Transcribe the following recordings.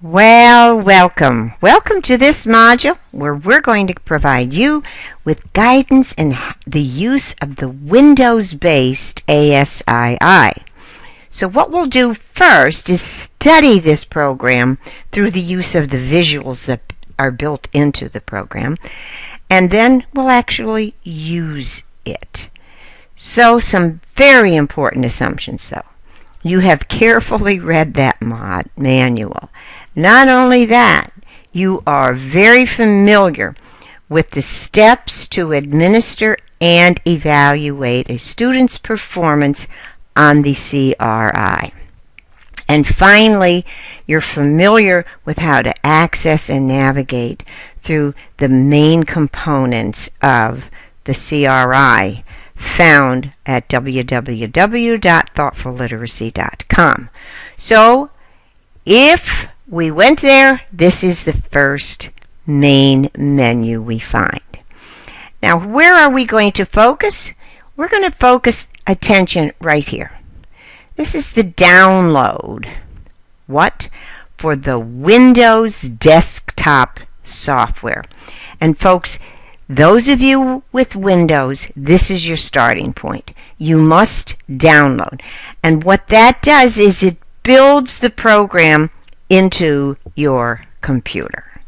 Well, welcome. Welcome to this module where we're going to provide you with guidance in the use of the Windows-based ASII. So what we'll do first is study this program through the use of the visuals that are built into the program, and then we'll actually use it. So some very important assumptions though. You have carefully read that manual. Not only that, you are very familiar with the steps to administer and evaluate a student's performance on the CRI. And finally, you're familiar with how to access and navigate through the main components of the CRI found at www.thoughtfulliteracy.com. So, if we went there, this is the first main menu we find. Now, where are we going to focus? We're going to focus attention right here. This is the download. What? For the Windows desktop software. And folks, those of you with Windows, this is your starting point. You must download. And what that does is it builds the program into your computer.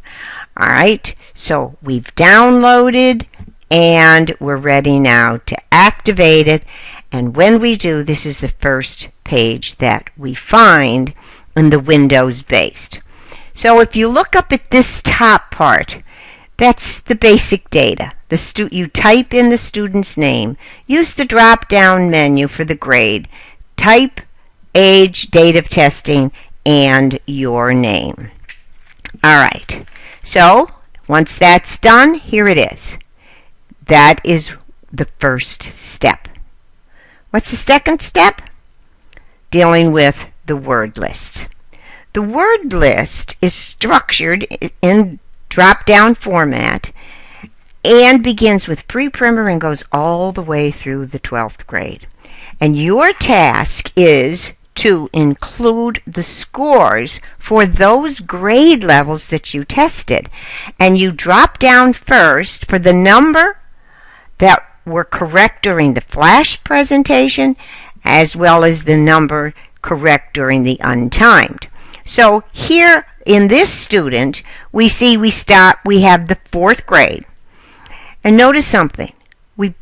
Alright, so we've downloaded and we're ready now to activate it. And when we do, this is the first page that we find in the Windows based. So if you look up at this top part, that's the basic data. You type in the student's name, use the drop-down menu for the grade, type age, date of testing, and your name. Alright, so once that's done, here it is. That is the first step. What's the second step? Dealing with the word list. The word list is structured in drop-down format and begins with pre-primer and goes all the way through the 12th grade. And your task is to include the scores for those grade levels that you tested. And you drop down first for the number that were correct during the flash presentation as well as the number correct during the untimed. So here in this student, we see we have the 4th grade. And notice something. We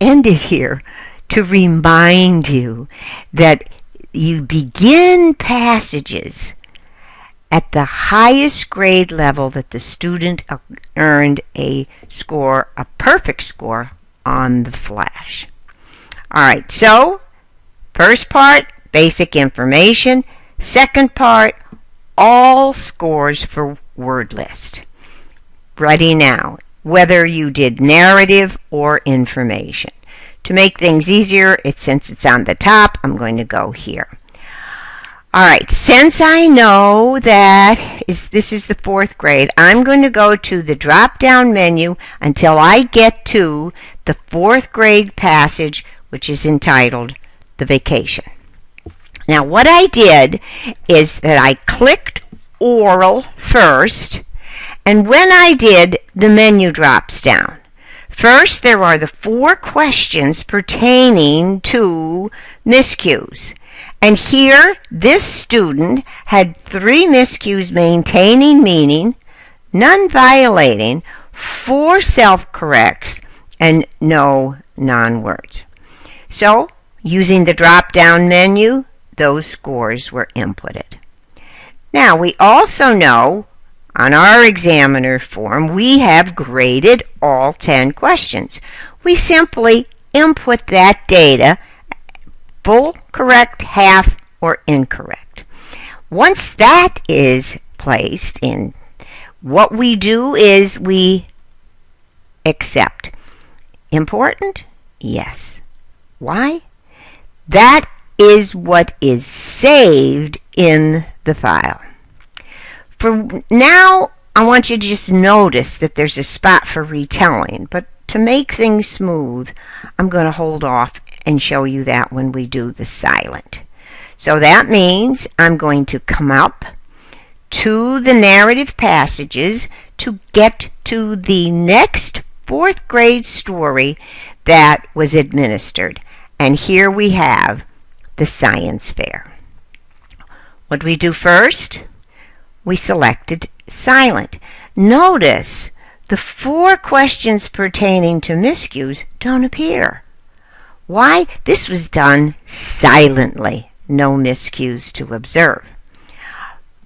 ended here to remind you that you begin passages at the highest grade level that the student earned a perfect score on the flash. Alright, so first part, basic information. Second part, all scores for word list. Ready now, whether you did narrative or information. To make things easier, since it's on the top, I'm going to go here. Alright, since I know that this is the 4th grade, I'm going to go to the drop-down menu until I get to the 4th grade passage, which is entitled The Vacation. Now what I did is that I clicked Oral first, and when I did, the menu drops down. First, there are the 4 questions pertaining to miscues. And here, this student had 3 miscues maintaining meaning, none violating, 4 self-corrects, and no non-words. So, using the drop-down menu, those scores were inputted. Now, we also know on our examiner form, we have graded all 10 questions. We simply input that data, full, correct, half, or incorrect. Once that is placed in, what we do is we accept. Important? Yes. Why? That is what is saved in the file. For now, I want you to just notice that there's a spot for retelling, but to make things smooth, I'm going to hold off and show you that when we do the silent. So that means I'm going to come up to the narrative passages to get to the next 4th grade story that was administered. And here we have the science fair. What do we do first? We selected silent. Notice the 4 questions pertaining to miscues don't appear. Why? This was done silently. No miscues to observe.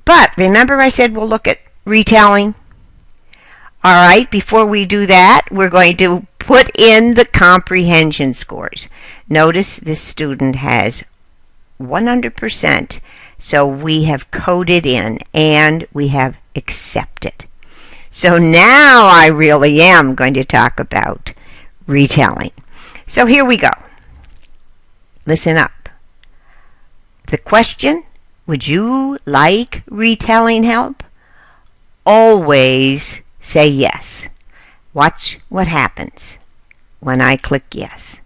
But remember I said we'll look at retelling? All right, before we do that, we're going to put in the comprehension scores. Notice this student has 100%, so we have coded in and we have accepted. So now I really am going to talk about retelling. So here we go. Listen up. The question, would you like retelling help? Always say yes. Watch what happens when I click yes.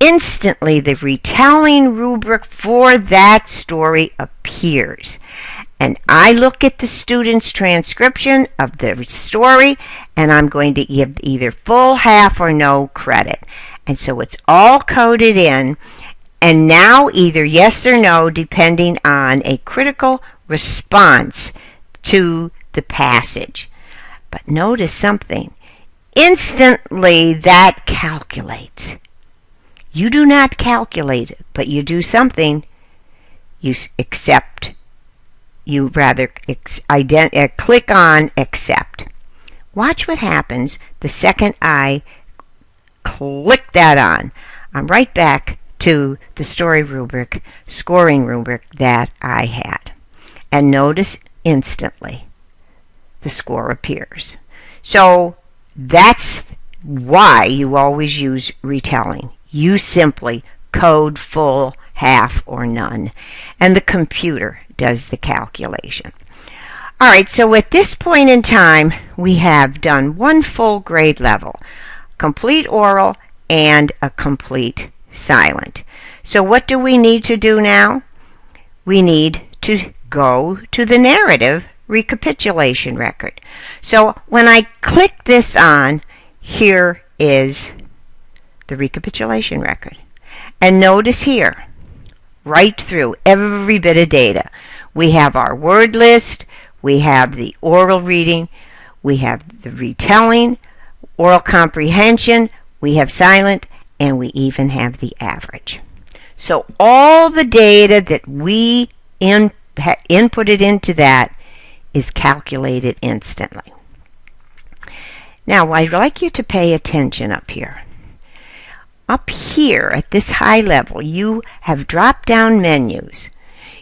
Instantly, the retelling rubric for that story appears. And I look at the student's transcription of the story, and I'm going to give either full, half, or no credit. And so it's all coded in, and now either yes or no, depending on a critical response to the passage. But notice something. Instantly, that calculates. You do not calculate it, but you do something. You accept. You rather click on accept. Watch what happens the second I click that on. I'm right back to the story rubric, scoring rubric that I had. And notice instantly the score appears. So that's why you always use retelling. You simply code full, half, or none, and the computer does the calculation. All right, so at this point in time, we have done 1 full grade level, complete oral and a complete silent. So what do we need to do now? We need to go to the narrative recapitulation record. So when I click this on, here is the recapitulation record. And notice here, right through every bit of data, we have our word list, we have the oral reading, we have the retelling, oral comprehension, we have silent, and we even have the average. So all the data that we inputted into that is calculated instantly. Now, I'd like you to pay attention up here. Up here at this high level, you have drop-down menus.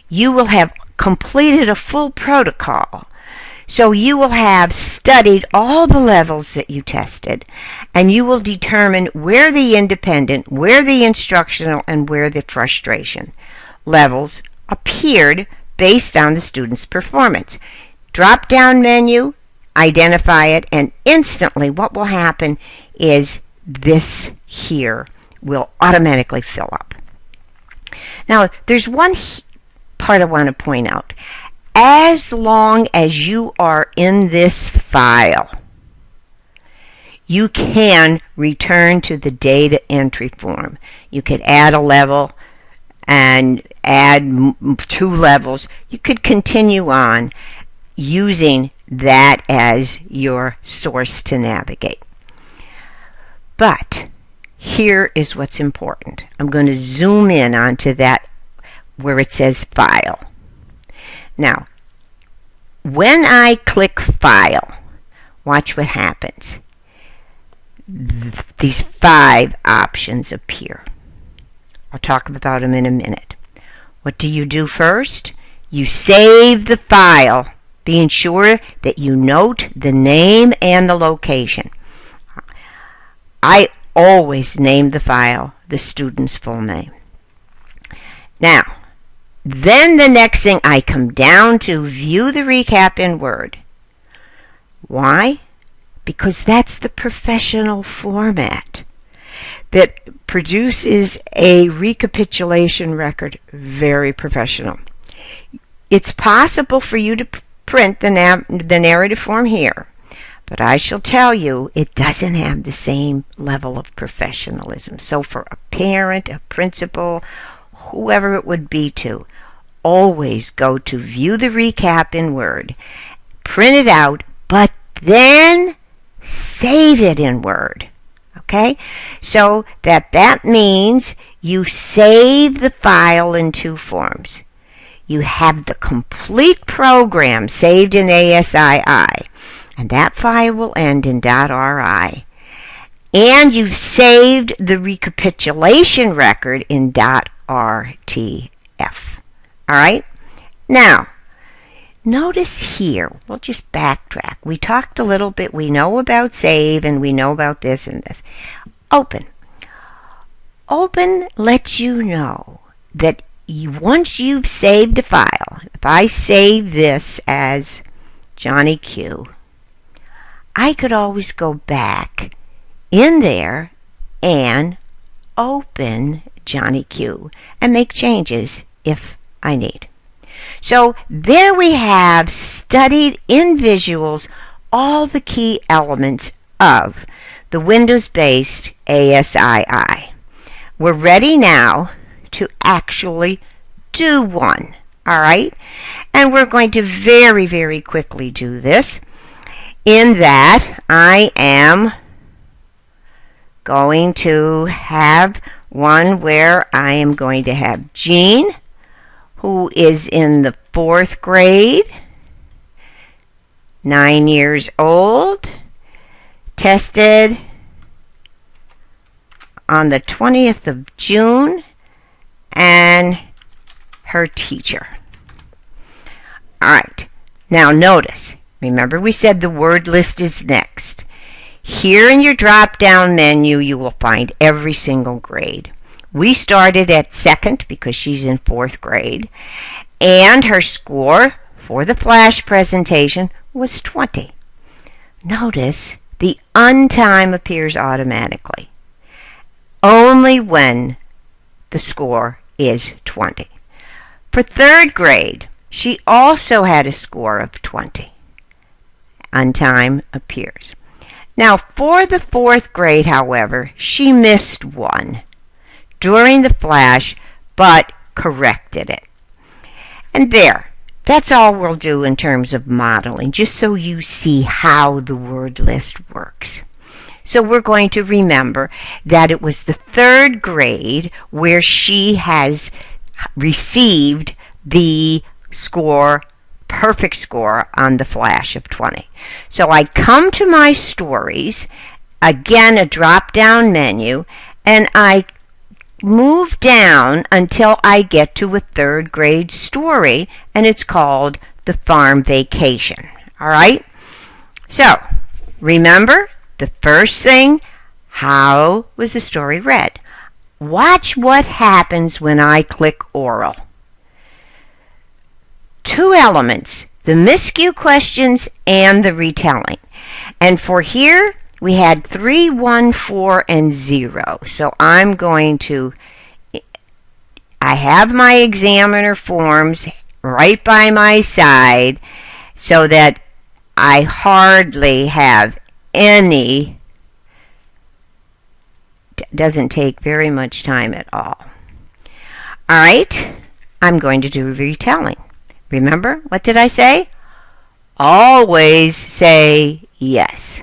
You will have completed a full protocol. So you will have studied all the levels that you tested, and you will determine where the independent, where the instructional, and where the frustration levels appeared based on the student's performance. Drop-down menu, identify it, and instantly what will happen is this here will automatically fill up. Now, there's one part I want to point out. As long as you are in this file, you can return to the data entry form. You could add a level and add 2 levels. You could continue on using that as your source to navigate. But here is what's important. I'm going to zoom in onto that where it says File. Now, when I click File, watch what happens. These 5 options appear. I'll talk about them in a minute. What do you do first? You save the file, being sure that you note the name and the location. I always name the file the student's full name. Now, then the next thing, I come down to view the recap in Word. Why? Because that's the professional format that produces a recapitulation record very professional. It's possible for you to print the narrative form here, but I shall tell you it doesn't have the same level of professionalism. So for a parent, a principal, whoever it would be to, always go to view the recap in Word, print it out, but then save it in Word. Okay? So that means you save the file in two forms. You have the complete program saved in ASII, and that file will end in .RI. And you've saved the recapitulation record in .RTF. All right? Now, notice here, we'll just backtrack. We talked a little bit, we know about save, and we know about this and this. Open. Open lets you know that once you've saved a file, if I save this as Johnny Q, I could always go back in there and open Johnny Q and make changes if I need. So there we have studied in visuals all the key elements of the Windows-based ASII. We're ready now to actually do one. All right? And we're going to very, very quickly do this in that I am going to have one where I am going to have Jean, who is in the 4th grade, 9 years old, tested on the 20th of June, and her teacher. All right, now notice, remember we said the word list is next. Here in your drop-down menu, you will find every single grade. We started at 2nd because she's in 4th grade, and her score for the flash presentation was 20. Notice the untime appears automatically only when the score is 20. For 3rd grade, she also had a score of 20. Untime appears. Now, for the 4th grade, however, she missed one during the flash, but corrected it. And there, that's all we'll do in terms of modeling, just so you see how the word list works. So we're going to remember that it was the 3rd grade where she has received the score, perfect score on the flash of 20. So I come to my stories, again a drop-down menu, and I move down until I get to a 3rd grade story, and it's called The Farm Vacation. All right? So, remember the first thing, how was the story read? Watch what happens when I click oral. 2 elements, the miscue questions and the retelling. And for here, we had 3, 1, 4, and 0. So I'm going to, I have my examiner forms right by my side so that I hardly have any, doesn't take very much time at all. All right, I'm going to do retelling. Remember, what did I say? Always say yes.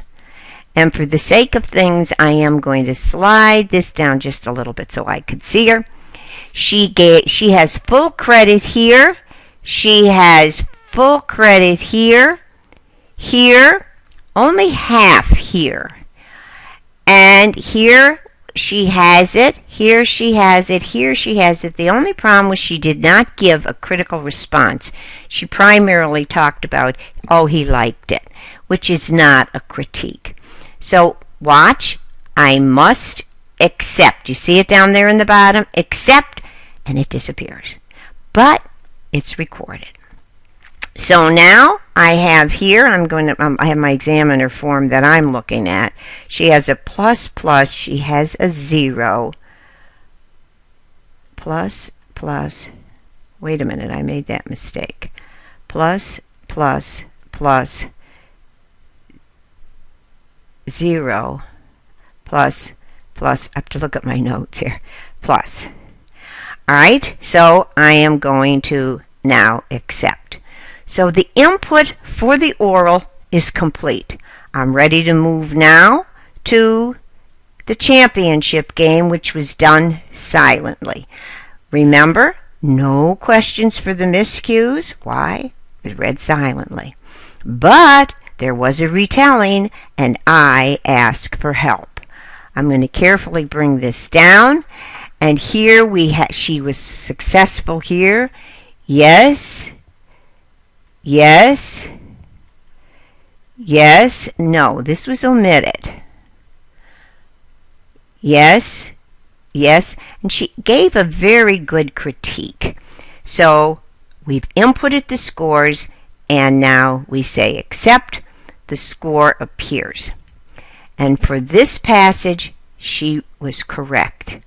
And for the sake of things, I am going to slide this down just a little bit so I could see her. She has full credit here. She has full credit here. Here, only half here. And here she has it. Here she has it. Here she has it. The only problem was she did not give a critical response. She primarily talked about, oh, he liked it, which is not a critique. So watch, I must accept. You see it down there in the bottom? Accept, and it disappears. But it's recorded. So now I have here, I have my examiner form that I'm looking at. She has a plus plus, she has a 0. Plus plus, wait a minute, I made that mistake. plus, plus, plus, 0, plus, plus, I have to look at my notes here, plus. Alright, so I am going to now accept. So the input for the oral is complete. I'm ready to move now to the championship game, which was done silently. Remember, no questions for the miscues. Why? It was read silently. But there was a retelling, and I asked for help. I'm going to carefully bring this down, and here she was successful here. Yes, yes, yes, no, this was omitted. Yes, yes, and she gave a very good critique. So we've inputted the scores, and now we say accept. The score appears. And for this passage, she was correct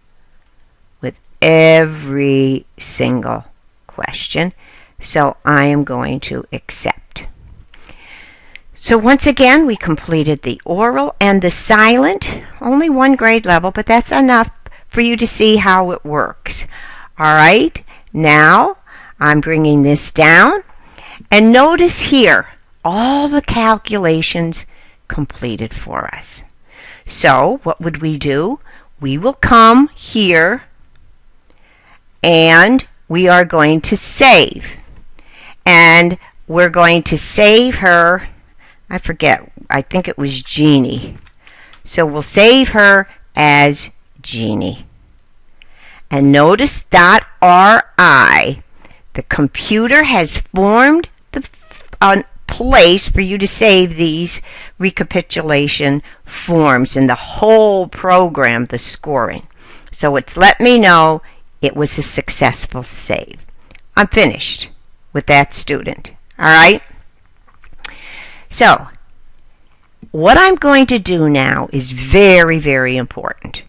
with every single question. So I am going to accept. So once again, we completed the oral and the silent, only one grade level, but that's enough for you to see how it works. All right, now I'm bringing this down, and notice here, all the calculations completed for us. So what would we do? We will come here, and we are going to save. And we're going to save her, I forget, I think it was Jeannie. So we'll save her as Jeannie. And notice .ri, the computer has formed the place for you to save these recapitulation forms in the whole program, the scoring. So it's let me know it was a successful save. I'm finished with that student. All right? So, what I'm going to do now is very, very important.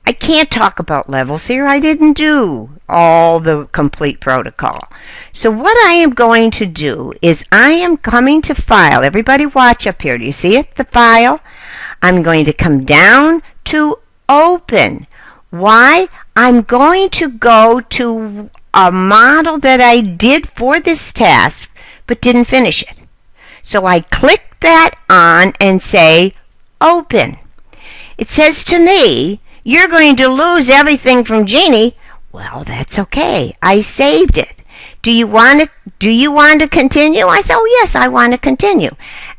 I can't talk about levels here. I didn't do all the complete protocol. So what I am going to do is I am coming to File. Everybody watch up here. Do you see it? The File. I'm going to come down to Open. Why? I'm going to go to a model that I did for this task but didn't finish it. So I click that on and say Open. It says to me, you're going to lose everything from Jeannie. Well, that's okay. I saved it. Do you want to continue? I said, oh yes, I want to continue.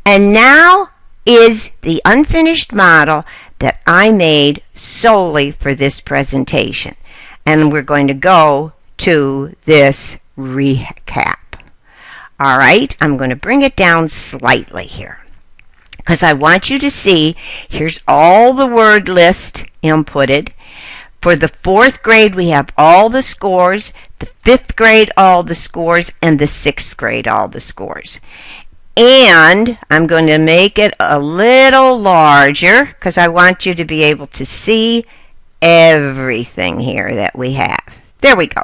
And now is the unfinished model that I made solely for this presentation. And we're going to go to this recap. All right, I'm going to bring it down slightly here, because I want you to see, here's all the word list inputted. For the 4th grade, we have all the scores, the 5th grade, all the scores, and the 6th grade, all the scores. And I'm going to make it a little larger, because I want you to be able to see everything here that we have. There we go.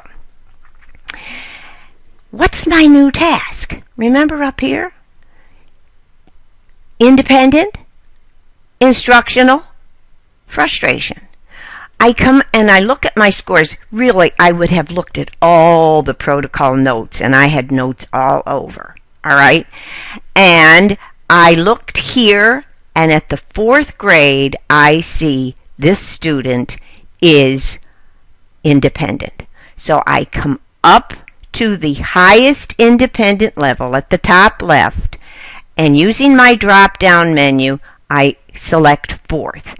What's my new task? Remember up here? Independent, instructional, frustration. I come and I look at my scores. Really, I would have looked at all the protocol notes, and I had notes all over. All right? And I looked here, and at the 4th grade, I see this student is independent. So I come up to the highest independent level at the top left, and using my drop-down menu, I select 4th.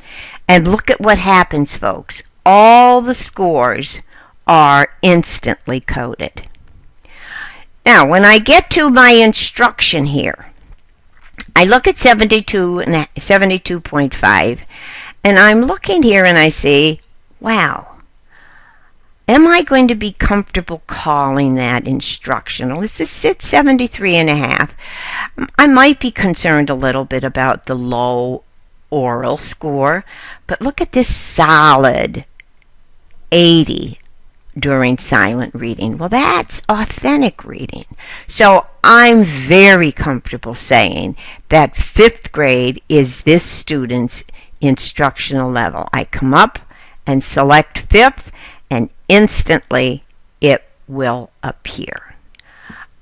And look at what happens, folks. All the scores are instantly coded. Now, when I get to my instruction here, I look at 72.5, and I'm looking here and I see, wow, am I going to be comfortable calling that instructional? It's 73.5. I might be concerned a little bit about the low oral score, but look at this solid 80 during silent reading. Well, that's authentic reading. So I'm very comfortable saying that 5th grade is this student's instructional level. I come up and select 5th, and instantly it will appear.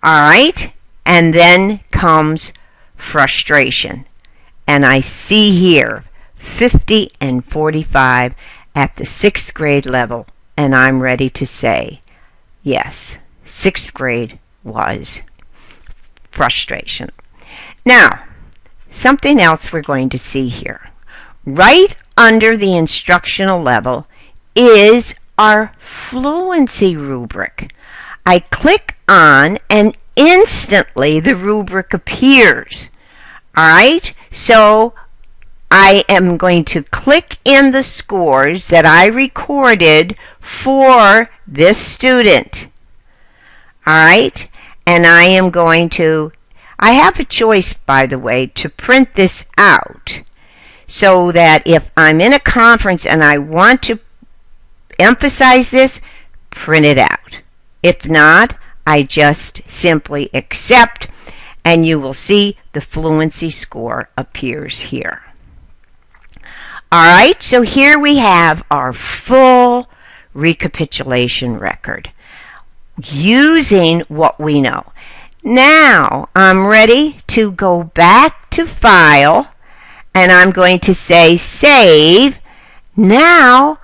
All right, and then comes frustration. And I see here 50 and 45 at the 6th grade level, and I'm ready to say, yes, 6th grade was frustration. Now, something else we're going to see here. Right under the instructional level is our fluency rubric. I click on and instantly the rubric appears. All right, so I am going to click in the scores that I recorded for this student. All right, and I am going to, I have a choice, by the way, to print this out so that if I'm in a conference and I want to emphasize this, print it out. If not, I just simply accept, and you will see the fluency score appears here. All right, so here we have our full recapitulation record using what we know. Now I'm ready to go back to File, and I'm going to say Save. Now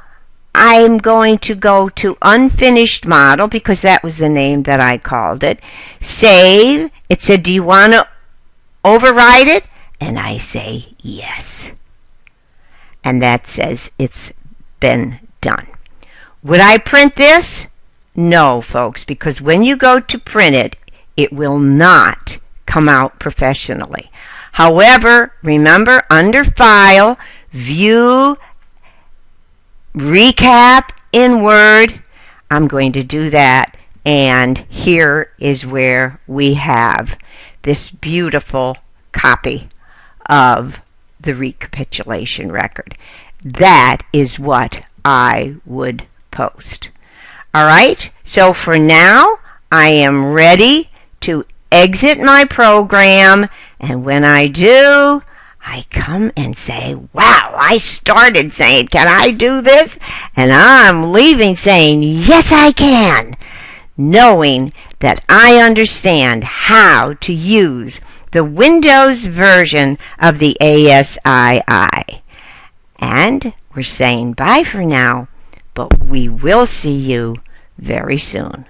I'm going to go to Unfinished Model because that was the name that I called it. Save. It said, do you want to override it? And I say yes. And that says it's been done. Would I print this? No, folks, because when you go to print it, it will not come out professionally. However, remember, under File, View, Recap in Word, I'm going to do that, and here is where we have this beautiful copy of the recapitulation record. That is what I would post. All right, so for now, I am ready to exit my program, and when I do, I come and say, wow, I started saying, can I do this? And I'm leaving saying, yes, I can, knowing that I understand how to use the Windows version of the ASII. And we're saying bye for now, but we will see you very soon.